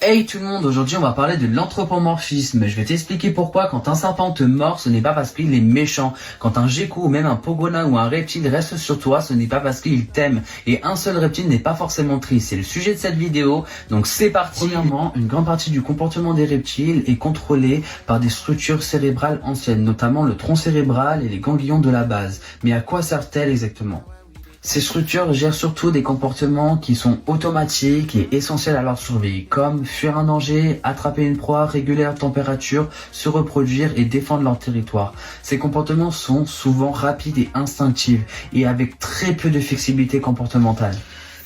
Hey tout le monde, aujourd'hui on va parler de l'anthropomorphisme. Je vais t'expliquer pourquoi quand un serpent te mord, ce n'est pas parce qu'il est méchant. Quand un gecko ou même un pogona ou un reptile reste sur toi, ce n'est pas parce qu'il t'aime. Et un seul reptile n'est pas forcément triste. C'est le sujet de cette vidéo, donc c'est parti. Premièrement, une grande partie du comportement des reptiles est contrôlée par des structures cérébrales anciennes, notamment le tronc cérébral et les ganglions de la base. Mais à quoi servent-elles exactement ? Ces structures gèrent surtout des comportements qui sont automatiques et essentiels à leur survie, comme fuir un danger, attraper une proie, réguler leur température, se reproduire et défendre leur territoire. Ces comportements sont souvent rapides et instinctifs et avec très peu de flexibilité comportementale.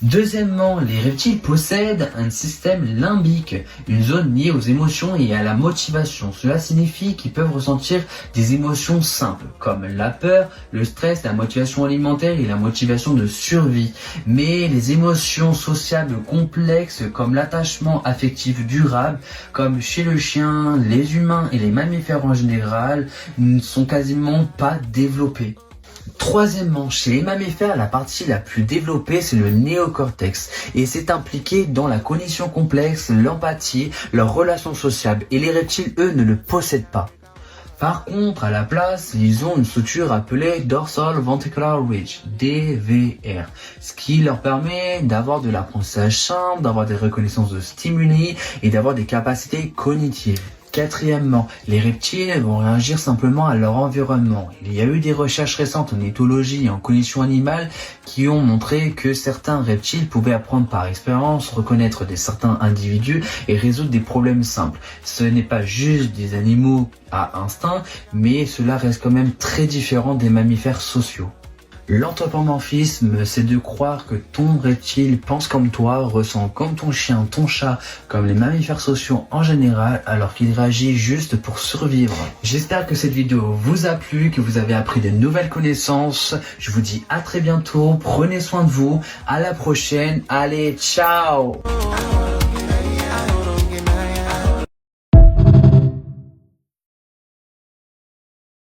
Deuxièmement, les reptiles possèdent un système limbique, une zone liée aux émotions et à la motivation. Cela signifie qu'ils peuvent ressentir des émotions simples, comme la peur, le stress, la motivation alimentaire et la motivation de survie. Mais les émotions sociables complexes, comme l'attachement affectif durable, comme chez le chien, les humains et les mammifères en général, ne sont quasiment pas développées. Troisièmement, chez les mammifères, la partie la plus développée, c'est le néocortex. Et c'est impliqué dans la cognition complexe, l'empathie, leurs relations sociables. Et les reptiles, eux, ne le possèdent pas. Par contre, à la place, ils ont une structure appelée Dorsal Ventricular Ridge, DVR, ce qui leur permet d'avoir de l'apprentissage simple, d'avoir des reconnaissances de stimuli et d'avoir des capacités cognitives. Quatrièmement, les reptiles vont réagir simplement à leur environnement. Il y a eu des recherches récentes en éthologie et en cognition animale qui ont montré que certains reptiles pouvaient apprendre par expérience, reconnaître certains individus et résoudre des problèmes simples. Ce n'est pas juste des animaux à instinct, mais cela reste quand même très différent des mammifères sociaux. L'anthropomorphisme, c'est de croire que ton reptile pense comme toi, ressent comme ton chien, ton chat, comme les mammifères sociaux en général, alors qu'il réagit juste pour survivre. J'espère que cette vidéo vous a plu, que vous avez appris de nouvelles connaissances. Je vous dis à très bientôt, prenez soin de vous, à la prochaine, allez, ciao!